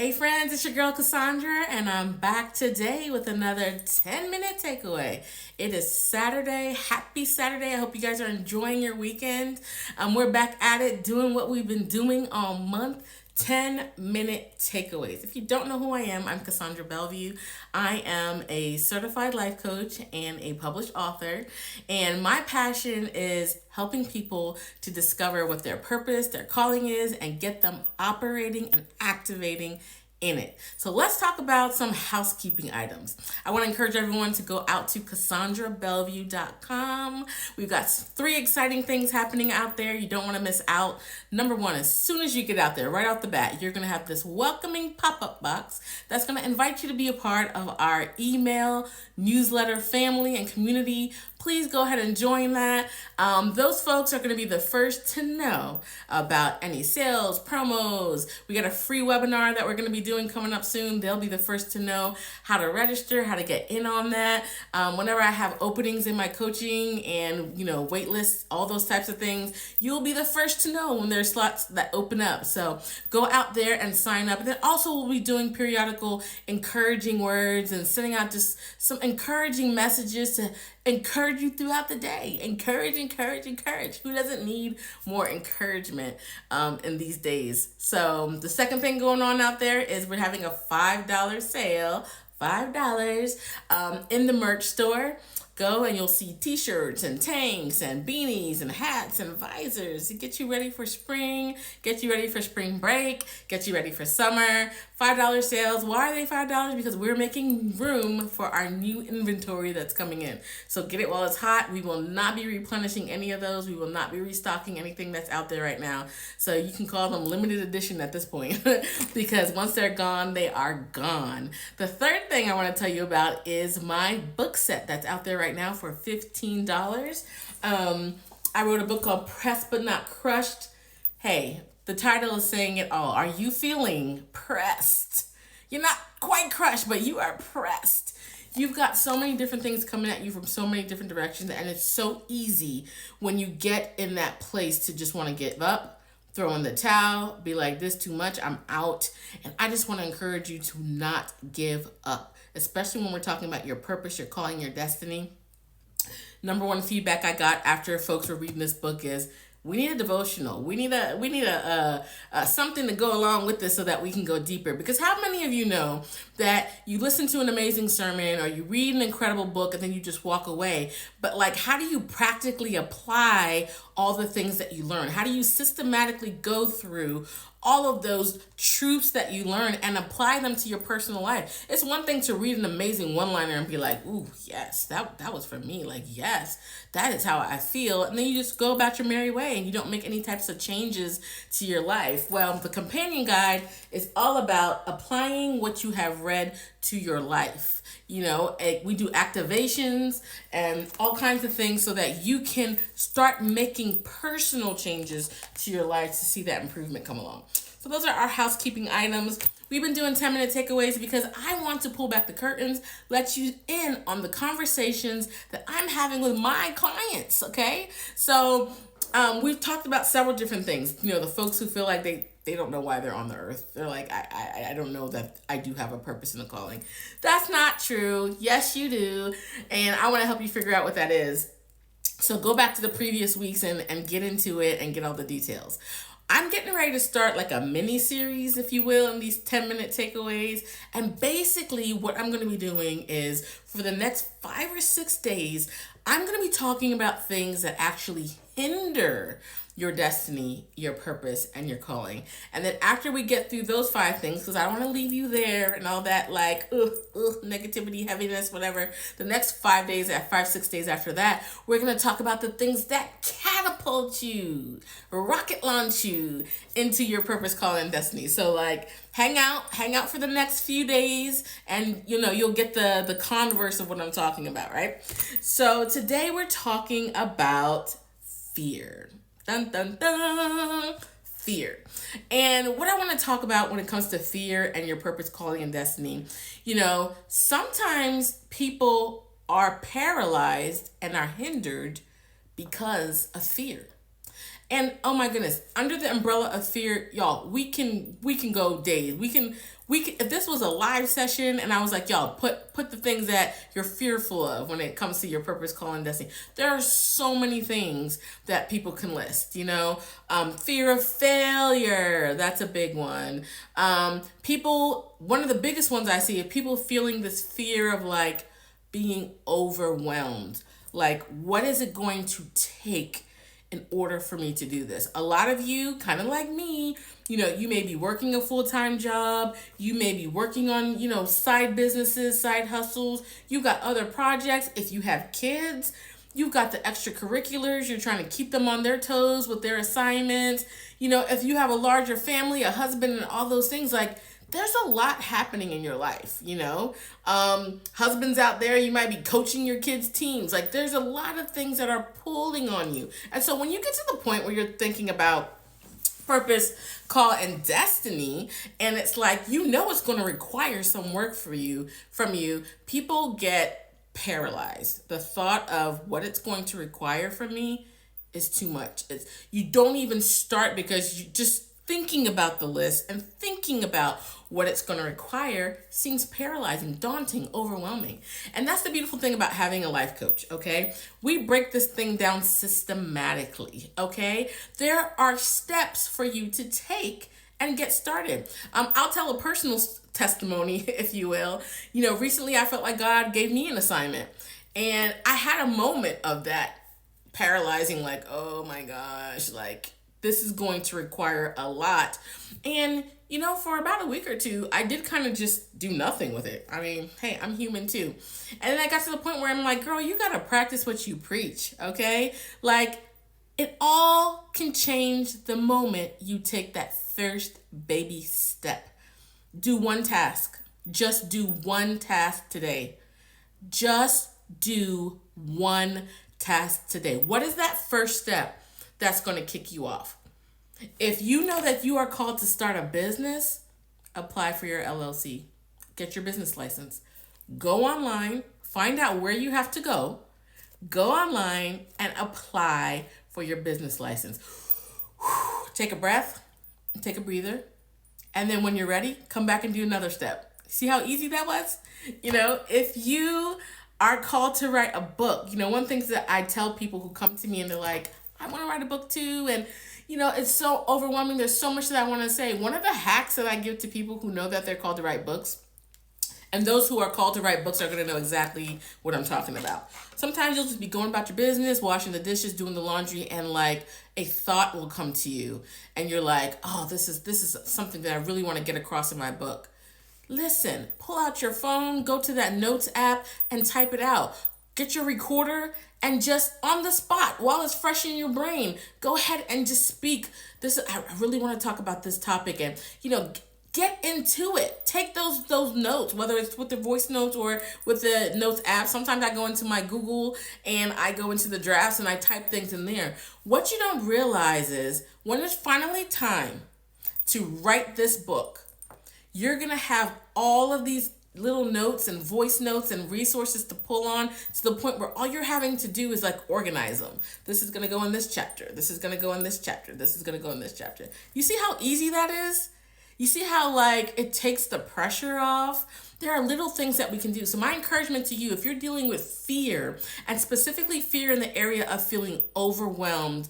Hey friends, it's your girl Cassandra, and I'm back today with another 10-minute takeaway. It is Saturday. Happy Saturday. I hope you guys are enjoying your weekend. We're back at it doing what we've been doing all month. 10-minute takeaways. If you don't know who I am, I'm Cassandra Bellevue. I am a certified life coach and a published author, and my passion is helping people to discover what their purpose, their calling is, and get them operating and activating in it. So let's talk about some housekeeping items. I want to encourage everyone to go out to CassandraBellevue.com. We've got three exciting things happening out there you don't want to miss out. Number one, as soon as you get out there, right off the bat, you're going to have this welcoming pop-up box that's going to invite you to be a part of our email, newsletter, family, and community. Please go ahead and join that. Those folks are going to be the first to know about any sales, promos. We got a free webinar that we're going to be doing coming up soon. They'll be the first to know how to register, how to get in on that. Whenever I have openings in my coaching and, wait lists, all those types of things, you'll be the first to know when there's slots that open up. So go out there and sign up. And then also we'll be doing periodical encouraging words and sending out just some encouraging messages to encourage you throughout the day. Encourage. Who doesn't need more encouragement in these days? So the second thing going on out there is we're having a $5 sale. $5 in the merch store. Go and you'll see t-shirts and tanks and beanies and hats and visors to get you ready for spring, get you ready for spring break, get you ready for summer. $5 sales. Why are they $5? Because we're making room for our new inventory that's coming in. So get it while it's hot. We will not be replenishing any of those. We will not be restocking anything that's out there right now. So you can call them limited edition at this point because once they're gone, they are gone. The third thing I want to tell you about is my book set that's out there right now for $15. I wrote a book called Pressed But Not Crushed. Hey, the title is saying it all. Are you feeling pressed? You're not quite crushed, but you are pressed. You've got so many different things coming at you from so many different directions, and it's so easy when you get in that place to just want to give up, throw in the towel, be like, this too much, I'm out. And I just want to encourage you to not give up, especially when we're talking about your purpose, your calling, your destiny. Number one feedback I got after folks were reading this book is, we need a devotional. We need a something to go along with this so that we can go deeper. Because how many of you know that you listen to an amazing sermon or you read an incredible book and then you just walk away? But how do you practically apply all the things that you learn? How do you systematically go through all of those truths that you learn and apply them to your personal life? It's one thing to read an amazing one-liner and be like, ooh, yes, that was for me. Yes, that is how I feel. And then you just go about your merry way and you don't make any types of changes to your life. Well, the companion guide is all about applying what you have read to your life. We do activations and all kinds of things so that you can start making personal changes to your life to see that improvement come along. So those are our housekeeping items. We've been doing 10-minute takeaways because I want to pull back the curtains, let you in on the conversations that I'm having with my clients, okay? So we've talked about several different things. The folks who feel like they don't know why they're on the earth. They're like, I don't know that I do have a purpose and a calling. That's not true. Yes, you do. And I want to help you figure out what that is. So go back to the previous weeks and get into it and get all the details. I'm getting ready to start a mini series, if you will, in these 10-minute takeaways. And basically what I'm going to be doing is for the next 5 or 6 days, I'm going to be talking about things that actually hinder your destiny, your purpose, and your calling. And then after we get through those 5 things, because I don't want to leave you there and all that negativity, heaviness, whatever. The next 5 days, 6 days after that, we're going to talk about the things that catapult you, rocket launch you into your purpose, calling, and destiny. So hang out for the next few days, and you'll get the converse of what I'm talking about, right? So today we're talking about fear. Dun, dun, dun. Fear. And what I want to talk about when it comes to fear and your purpose, calling, and destiny, sometimes people are paralyzed and are hindered because of fear. And oh my goodness, under the umbrella of fear, y'all, we can go days. We can if this was a live session and I was like, y'all, put the things that you're fearful of when it comes to your purpose, call, and destiny. There are so many things that people can list, fear of failure, that's a big one. One of the biggest ones I see is people feeling this fear of like being overwhelmed. Like, what is it going to take in order for me to do this? A lot of you, kind of like me, you may be working a full-time job. You may be working on, side businesses, side hustles. You got other projects. If you have kids, you've got the extracurriculars. You're trying to keep them on their toes with their assignments. If you have a larger family, a husband, and all those things, like, there's a lot happening in your life, husbands out there, you might be coaching your kids' teams. Like, there's a lot of things that are pulling on you. And so when you get to the point where you're thinking about purpose, call, and destiny, and it's like, it's going to require some work from you, people get paralyzed. The thought of what it's going to require from me is too much. You don't even start because you just thinking about the list and thinking about what it's going to require seems paralyzing, daunting, overwhelming. And that's the beautiful thing about having a life coach, okay? We break this thing down systematically, okay? There are steps for you to take and get started. I'll tell a personal testimony, if you will. Recently I felt like God gave me an assignment, and I had a moment of that paralyzing, like, oh my gosh, like, this is going to require a lot. And, for about a week or two, I did kind of just do nothing with it. I mean, hey, I'm human too. And then I got to the point where I'm like, girl, you got to practice what you preach, okay? Like, it all can change the moment you take that first baby step. Do one task. Just do one task today. Just do one task today. What is that first step that's going to kick you off? If you know that you are called to start a business, apply for your LLC. Get your business license. Go online, find out where you have to go. Go online and apply for your business license. Take a breath, take a breather, and then when you're ready, come back and do another step. See how easy that was? If you are called to write a book, one thing that I tell people who come to me and they're like, I want to write a book too, and it's so overwhelming. There's so much that I want to say. One of the hacks that I give to people who know that they're called to write books, and those who are called to write books are going to know exactly what I'm talking about. Sometimes you'll just be going about your business, washing the dishes, doing the laundry, and like a thought will come to you, and you're like, oh, this is something that I really want to get across in my book. Listen, pull out your phone, go to that notes app, and type it out. Get your recorder and just on the spot, while it's fresh in your brain, go ahead and just speak. I really want to talk about this topic, and get into it. Take those notes, whether it's with the voice notes or with the notes app. Sometimes I go into my Google and I go into the drafts and I type things in there. What you don't realize is when it's finally time to write this book, you're going to have all of these little notes and voice notes and resources to pull on to the point where all you're having to do is like organize them. This is going to go in this chapter. This is going to go in this chapter. This is going to go in this chapter. You see how easy that is? You see how like it takes the pressure off? There are little things that we can do. So my encouragement to you, if you're dealing with fear, and specifically fear in the area of feeling overwhelmed,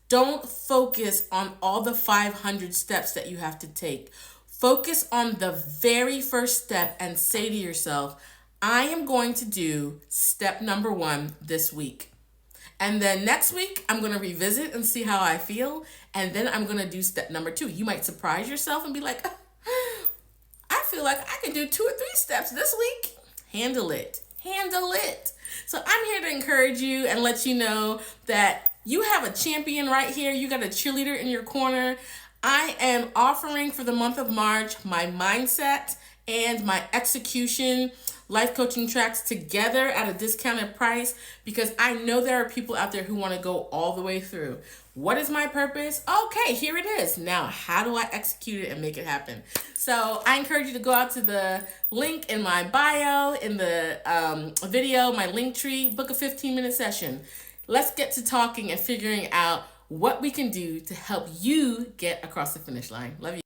don't focus on all the 500 steps that you have to take. Focus on the very first step and say to yourself, I am going to do step number 1 this week. And then next week, I'm going to revisit and see how I feel. And then I'm going to do step number 2. You might surprise yourself and be like, I feel like I can do 2 or 3 steps this week. Handle it. Handle it. So I'm here to encourage you and let you know that you have a champion right here. You got a cheerleader in your corner. I am offering for the month of March my mindset and my execution life coaching tracks together at a discounted price because I know there are people out there who want to go all the way through. What is my purpose? Okay, here it is. Now, how do I execute it and make it happen? So I encourage you to go out to the link in my bio, in the video, my link tree, book a 15-minute session. Let's get to talking and figuring out what we can do to help you get across the finish line. Love you.